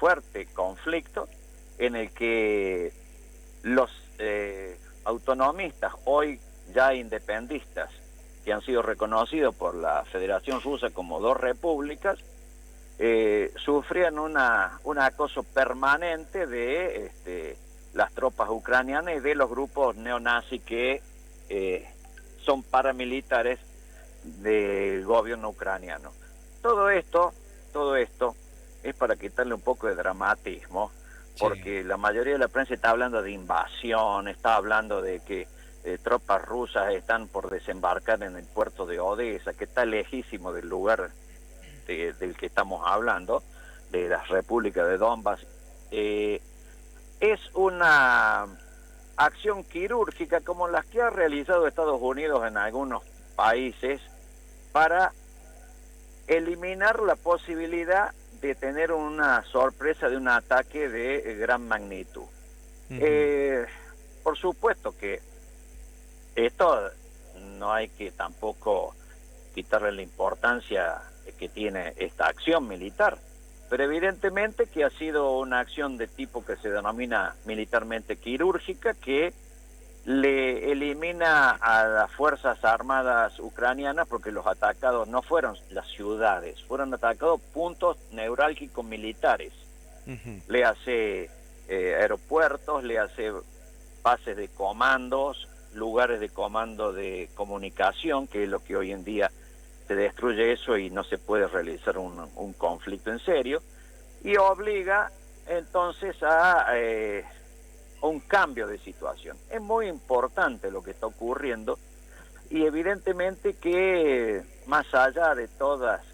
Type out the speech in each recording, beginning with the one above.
fuerte conflicto en el que los autonomistas, hoy ya independistas, que han sido reconocidos por la Federación Rusa como dos repúblicas, sufrían un acoso permanente de las tropas ucranianas y de los grupos neonazis que son paramilitares del gobierno ucraniano. Todo esto es para quitarle un poco de dramatismo, porque sí, la mayoría de la prensa está hablando de invasión, está hablando de que tropas rusas están por desembarcar en el puerto de Odessa, que está lejísimo del lugar del que estamos hablando, de las repúblicas de Donbass. Es una acción quirúrgica como las que ha realizado Estados Unidos en algunos países para eliminar la posibilidad de tener una sorpresa de un ataque de gran magnitud. Por supuesto que esto no hay que tampoco quitarle la importancia que tiene esta acción militar, pero evidentemente que ha sido una acción de tipo que se denomina militarmente quirúrgica, que le elimina a las Fuerzas Armadas ucranianas, porque los atacados no fueron las ciudades, fueron atacados puntos neurálgicos militares. Le hace aeropuertos, le hace bases de comandos, lugares de comando de comunicación, que es lo que hoy en día se destruye eso y no se puede realizar un conflicto en serio, y obliga entonces a un cambio de situación. Es muy importante lo que está ocurriendo y evidentemente que más allá de todas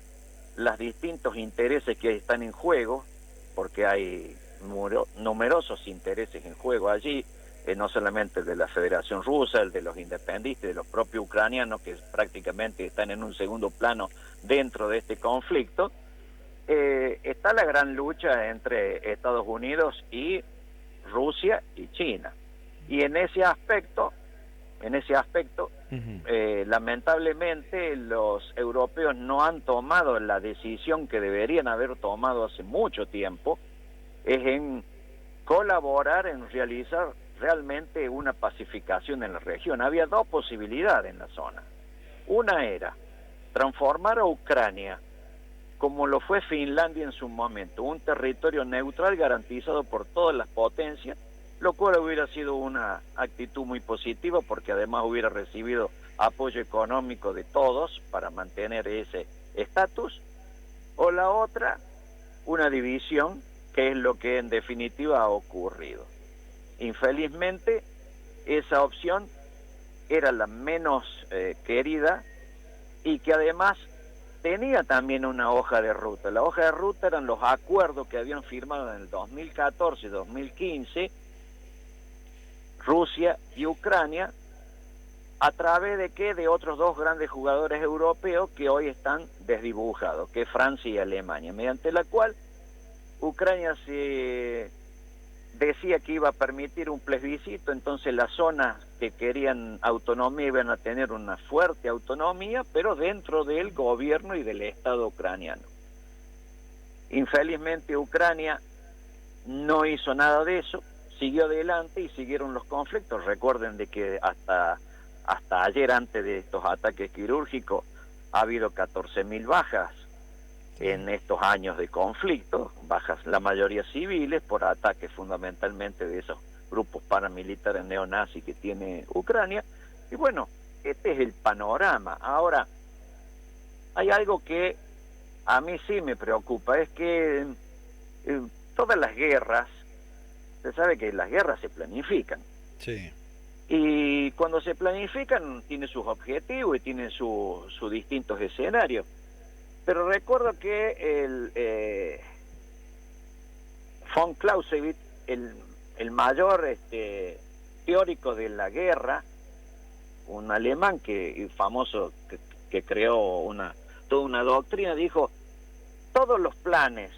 los distintos intereses que están en juego, porque hay numerosos intereses en juego allí, no solamente el de la Federación Rusa, el de los independentistas, de los propios ucranianos, que prácticamente están en un segundo plano dentro de este conflicto, está la gran lucha entre Estados Unidos y Rusia y China. Y en ese aspecto, lamentablemente los europeos no han tomado la decisión que deberían haber tomado hace mucho tiempo, es en colaborar en realizar realmente una pacificación en la región. Había dos posibilidades en la zona. Una era transformar a Ucrania, como lo fue Finlandia en su momento, un territorio neutral garantizado por todas las potencias, lo cual hubiera sido una actitud muy positiva, porque además hubiera recibido apoyo económico de todos para mantener ese estatus. O la otra, una división, que es lo que en definitiva ha ocurrido. Infelizmente, esa opción era la menos querida, y que además tenía también una hoja de ruta. La hoja de ruta eran los acuerdos que habían firmado en el 2014-2015 Rusia y Ucrania, a través de ¿qué? De otros dos grandes jugadores europeos que hoy están desdibujados, que es Francia y Alemania, mediante la cual Ucrania se decía que iba a permitir un plebiscito, entonces las zonas que querían autonomía iban a tener una fuerte autonomía, pero dentro del gobierno y del Estado ucraniano. Infelizmente Ucrania no hizo nada de eso, siguió adelante y siguieron los conflictos. Recuerden de que hasta ayer, antes de estos ataques quirúrgicos, ha habido 14.000 bajas en estos años de conflicto, bajas la mayoría civiles por ataques fundamentalmente de esos grupos paramilitares neonazis que tiene Ucrania. Y bueno, este es el panorama. Ahora, hay algo que a mí sí me preocupa, es que todas las guerras, se sabe que las guerras se planifican. Sí. Y cuando se planifican, tiene sus objetivos y tiene sus distintos escenarios. Pero recuerdo que el von Clausewitz, el mayor teórico de la guerra, un alemán famoso que creó toda una doctrina, dijo: todos los planes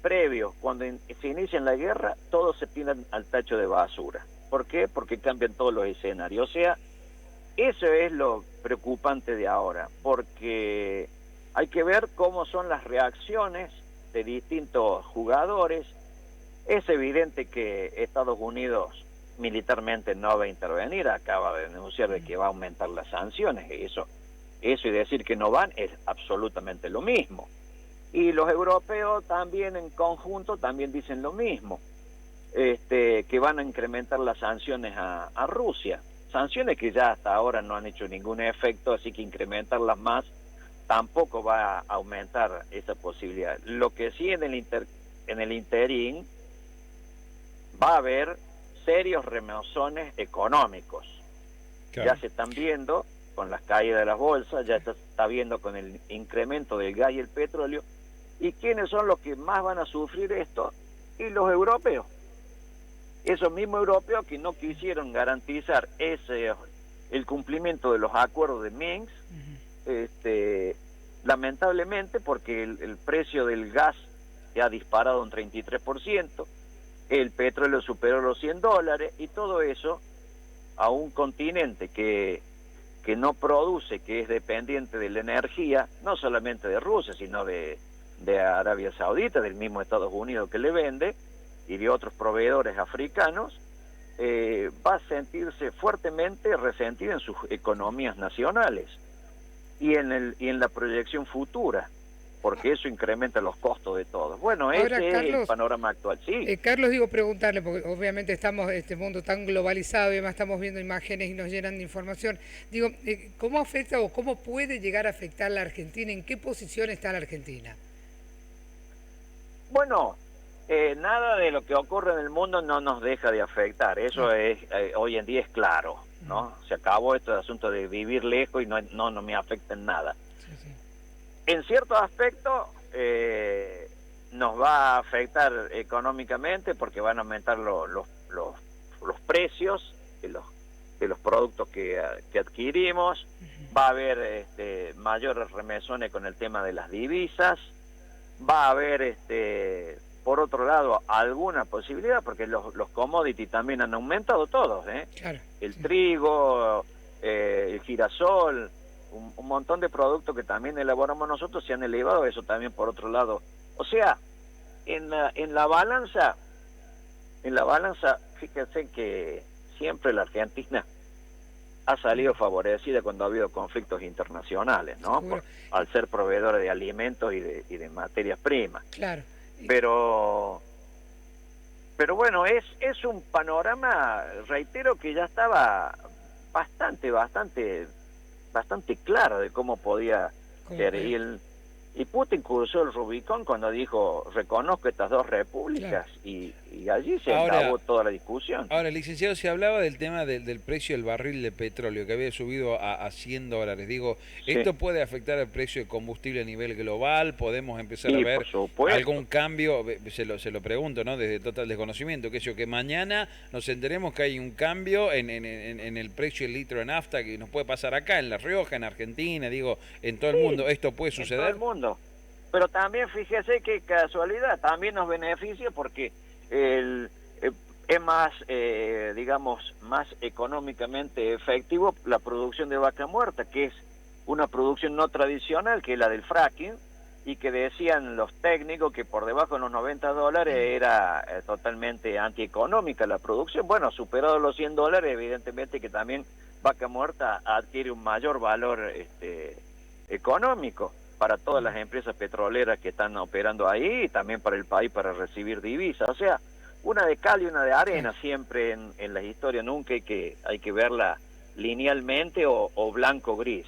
previos cuando se inicia la guerra, todos se tiran al tacho de basura. ¿Por qué? Porque cambian todos los escenarios. O sea, eso es lo preocupante de ahora, porque hay que ver cómo son las reacciones de distintos jugadores, Es evidente que Estados Unidos militarmente no va a intervenir, acaba de denunciar de que va a aumentar las sanciones, eso y decir que no van es absolutamente lo mismo. Y los europeos también en conjunto también dicen lo mismo, que van a incrementar las sanciones a Rusia, sanciones que ya hasta ahora no han hecho ningún efecto, así que incrementarlas más tampoco va a aumentar esa posibilidad. Lo que sí en el interín va a haber serios remesones económicos. Claro. Ya se están viendo con las caídas de las bolsas, ya se está viendo con el incremento del gas y el petróleo. ¿Y quiénes son los que más van a sufrir esto? Y los europeos. Esos mismos europeos que no quisieron garantizar el cumplimiento de los acuerdos de Minsk, lamentablemente porque el precio del gas se ha disparado un 33%, el petróleo superó los $100, y todo eso a un continente que no produce, que es dependiente de la energía, no solamente de Rusia, sino de Arabia Saudita, del mismo Estados Unidos que le vende, y de otros proveedores africanos, va a sentirse fuertemente resentido en sus economías nacionales y en la proyección futura, porque eso incrementa los costos de todos. Bueno, Ahora, ese Carlos, es el panorama actual, sí. Carlos, digo, preguntarle, porque obviamente estamos en este mundo tan globalizado y además estamos viendo imágenes y nos llenan de información. Digo, ¿cómo afecta o cómo puede llegar a afectar a la Argentina? ¿En qué posición está la Argentina? Bueno, nada de lo que ocurre en el mundo no nos deja de afectar, eso es hoy en día es claro, ¿no? Se acabó este asunto de vivir lejos y no me afecta en nada. Sí, sí. En ciertos aspectos nos va a afectar económicamente porque van a aumentar los precios de los productos que adquirimos, va a haber mayores remesones con el tema de las divisas, va a haber por otro lado alguna posibilidad, porque los commodities también han aumentado todos, Claro, el sí. trigo, el girasol, un montón de productos que también elaboramos nosotros se han elevado, eso también por otro lado. O sea, en la balanza, fíjense que siempre la Argentina ha salido favorecida cuando ha habido conflictos internacionales, ¿no? Al ser proveedora de alimentos y de materias primas. Claro. Pero bueno, es un panorama, reitero, que ya estaba bastante claro de cómo podía ser. Y Putin cruzó el Rubicón cuando dijo, reconozco estas dos repúblicas, claro. y allí se acabó toda la discusión. Ahora, licenciado, se hablaba del tema del precio del barril de petróleo, que había subido a $100. Digo, sí. ¿Esto puede afectar el precio de combustible a nivel global? ¿Podemos empezar a ver algún cambio? Se lo pregunto, ¿no? Desde total desconocimiento, que mañana nos enteremos que hay un cambio en el precio del litro de nafta, que nos puede pasar acá, en La Rioja, en Argentina, digo, en todo el mundo. ¿Esto puede suceder? En todo el mundo. Pero también fíjese que casualidad, también nos beneficia porque es más, digamos, más económicamente efectivo la producción de vaca muerta, que es una producción no tradicional, que es la del fracking, y que decían los técnicos que por debajo de los $90 era totalmente antieconómica la producción. Bueno, superado los $100, evidentemente que también vaca muerta adquiere un mayor valor económico para todas las empresas petroleras que están operando ahí, y también para el país para recibir divisas. O sea, una de cal y una de arena siempre en la historia, nunca hay que verla linealmente o blanco-gris.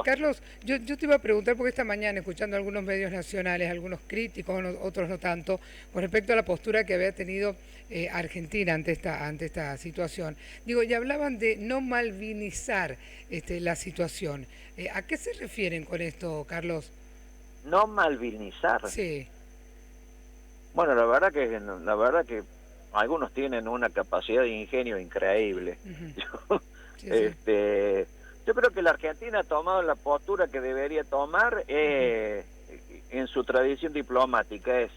Carlos, yo te iba a preguntar, porque esta mañana, escuchando algunos medios nacionales, algunos críticos, otros no tanto, con respecto a la postura que había tenido Argentina ante esta situación. Digo, y hablaban de no malvinizar la situación. ¿A qué se refieren con esto, Carlos? ¿No malvinizar? Sí. Bueno, la verdad que algunos tienen una capacidad de ingenio increíble. Yo creo que la Argentina ha tomado la postura que debería tomar en su tradición diplomática, es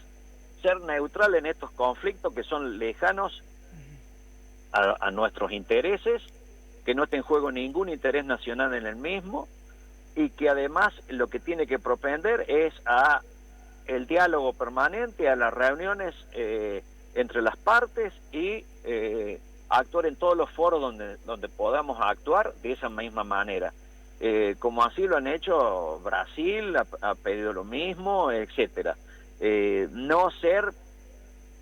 ser neutral en estos conflictos que son lejanos a nuestros intereses, que no esté en juego ningún interés nacional en el mismo, y que además lo que tiene que propender es a el diálogo permanente, a las reuniones entre las partes y actuar en todos los foros donde podamos actuar de esa misma manera. Como así lo han hecho Brasil, ha pedido lo mismo, etcétera. No ser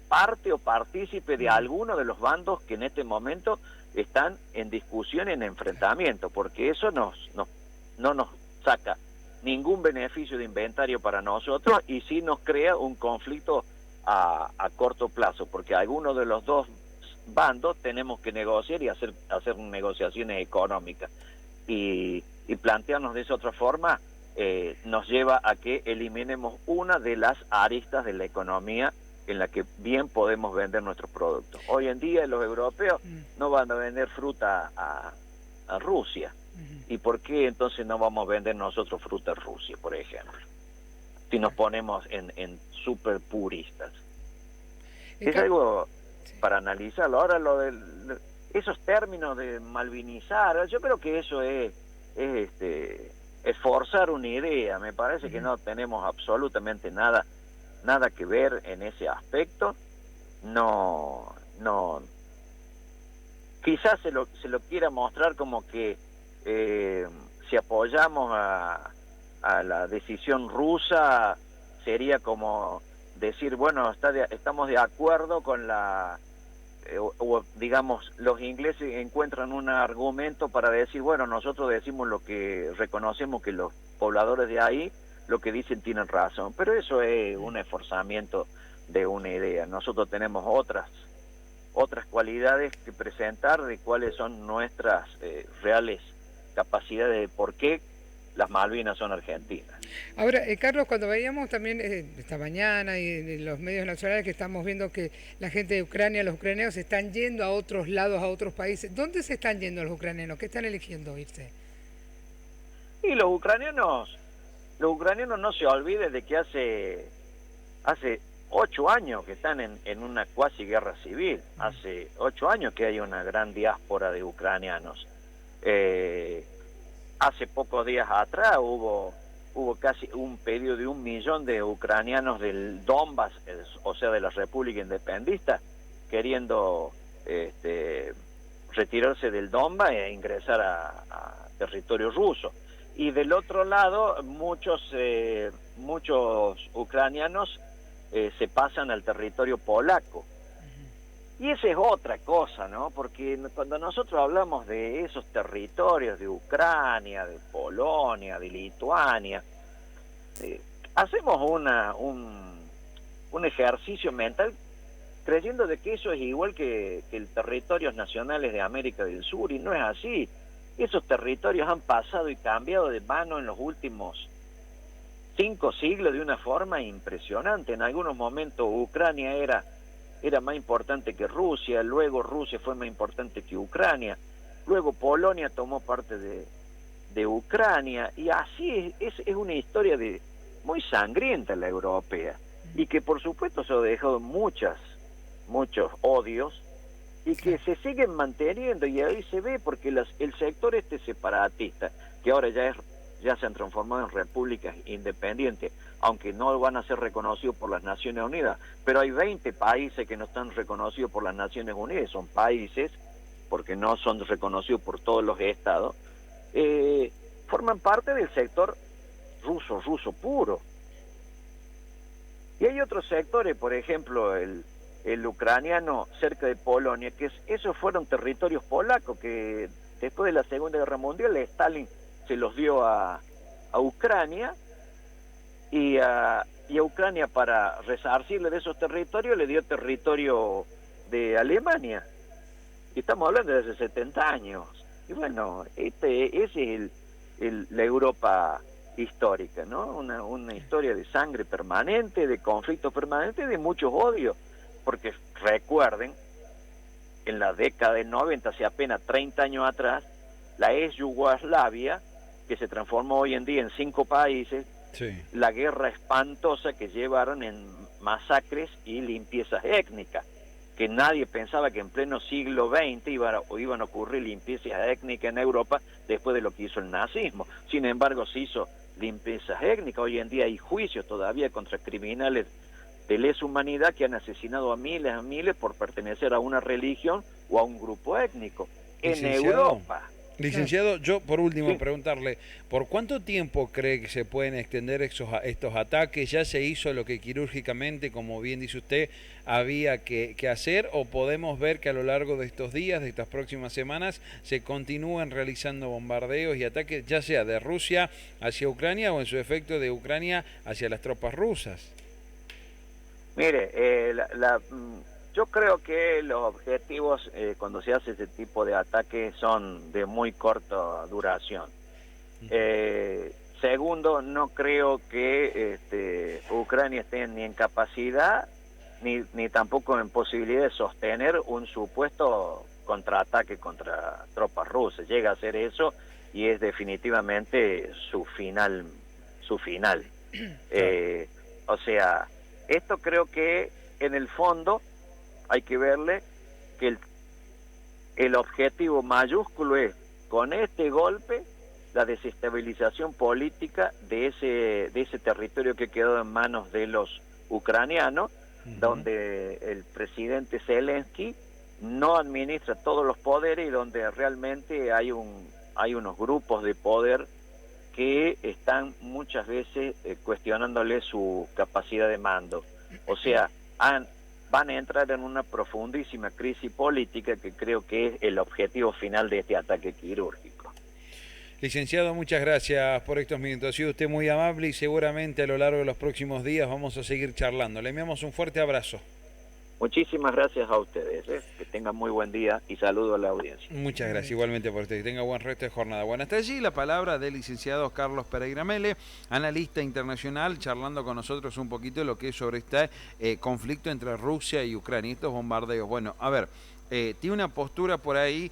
parte o partícipe de alguno de los bandos que en este momento están en discusión, en enfrentamiento, porque eso no nos saca ningún beneficio de inventario para nosotros y sí nos crea un conflicto a corto plazo, porque algunos de los dos bandos tenemos que negociar y hacer negociaciones económicas, y plantearnos de esa otra forma nos lleva a que eliminemos una de las aristas de la economía en la que bien podemos vender nuestros productos. Hoy en día los europeos no van a vender fruta a Rusia. ¿Y por qué entonces no vamos a vender nosotros fruta a Rusia, por ejemplo? Si nos ponemos en súper puristas. Es algo para analizarlo. Ahora esos términos de malvinizar, yo creo que eso es forzar una idea. Me parece que no tenemos absolutamente nada que ver en ese aspecto. No, quizás se lo quiera mostrar como que si apoyamos a la decisión rusa sería como decir, bueno, estamos de acuerdo con o digamos, los ingleses encuentran un argumento para decir, bueno, nosotros decimos lo que reconocemos que los pobladores de ahí lo que dicen tienen razón, pero eso es un esforzamiento de una idea. Nosotros tenemos otras cualidades que presentar de cuáles son nuestras reales capacidades de por qué las Malvinas son argentinas. Ahora, Carlos, cuando veíamos también esta mañana y en los medios nacionales que estamos viendo que la gente de Ucrania, los ucranianos, se están yendo a otros lados, a otros países. ¿Dónde se están yendo los ucranianos? ¿Qué están eligiendo irse? Y los ucranianos no se olviden de que hace 8 años que están en una cuasi guerra civil. Hace 8 años que hay una gran diáspora de ucranianos. Hace pocos días atrás hubo casi un pedido de 1 millón de ucranianos del Donbass, o sea, de la República Independentista, queriendo retirarse del Donbass e ingresar a territorio ruso. Y del otro lado, muchos ucranianos se pasan al territorio polaco. Y esa es otra cosa, ¿no? Porque cuando nosotros hablamos de esos territorios de Ucrania, de Polonia, de Lituania, hacemos un ejercicio mental creyendo de que eso es igual que el territorios nacionales de América del Sur, y no es así. Esos territorios han pasado y cambiado de mano en los últimos 5 siglos de una forma impresionante. En algunos momentos Ucrania era más importante que Rusia, luego Rusia fue más importante que Ucrania, luego Polonia tomó parte de Ucrania, y así es una historia muy sangrienta la europea, y que por supuesto se ha dejado muchos odios, y que se siguen manteniendo, y ahí se ve porque el sector separatista, que ahora ya se han transformado en repúblicas independientes, aunque no van a ser reconocidos por las Naciones Unidas, pero hay 20 países que no están reconocidos por las Naciones Unidas, son países, porque no son reconocidos por todos los estados, forman parte del sector ruso puro. Y hay otros sectores, por ejemplo, el ucraniano cerca de Polonia, que esos fueron territorios polacos que después de la Segunda Guerra Mundial Stalin se los dio a Ucrania, y a Ucrania, para resarcirle de esos territorios, le dio territorio de Alemania, y estamos hablando de hace 70 años. Y bueno, ese es la Europa histórica, ¿no? Una historia de sangre permanente, de conflicto permanente, de muchos odios, porque recuerden, en la década del 90, hace apenas 30 años atrás, la ex Yugoslavia, que se transformó hoy en día en 5 países, sí, la guerra espantosa que llevaron en masacres y limpiezas étnicas, que nadie pensaba que en pleno siglo XX iban a ocurrir limpiezas étnicas en Europa después de lo que hizo el nazismo. Sin embargo, se hizo limpiezas étnicas. Hoy en día hay juicios todavía contra criminales de lesa humanidad que han asesinado a miles por pertenecer a una religión o a un grupo étnico en Europa. Licenciado, yo por último preguntarle, ¿por cuánto tiempo cree que se pueden extender estos ataques? ¿Ya se hizo lo que quirúrgicamente, como bien dice usted, había que hacer? ¿O podemos ver que a lo largo de estos días, de estas próximas semanas, se continúan realizando bombardeos y ataques, ya sea de Rusia hacia Ucrania o en su efecto de Ucrania hacia las tropas rusas? Mire, yo creo que los objetivos cuando se hace ese tipo de ataques son de muy corta duración. Segundo, no creo que Ucrania esté ni en capacidad ni tampoco en posibilidad de sostener un supuesto contraataque contra tropas rusas. Llega a ser eso y es definitivamente su final. O sea, esto creo que en el fondo hay que verle que el objetivo mayúsculo es, con este golpe, la desestabilización política de ese territorio que quedó en manos de los ucranianos, donde el presidente Zelensky no administra todos los poderes y donde realmente hay unos grupos de poder que están muchas veces cuestionándole su capacidad de mando. O sea, van a entrar en una profundísima crisis política que creo que es el objetivo final de este ataque quirúrgico. Licenciado, muchas gracias por estos minutos. Ha sido usted muy amable y seguramente a lo largo de los próximos días vamos a seguir charlando. Le enviamos un fuerte abrazo. Muchísimas gracias a ustedes. Que tengan muy buen día y saludo a la audiencia. Muchas gracias, igualmente por usted. Que tenga buen resto de jornada. Bueno, hasta allí la palabra del licenciado Carlos Pereira Mele, analista internacional, charlando con nosotros un poquito de lo que es sobre este conflicto entre Rusia y Ucrania, estos bombardeos. Bueno, a ver, tiene una postura por ahí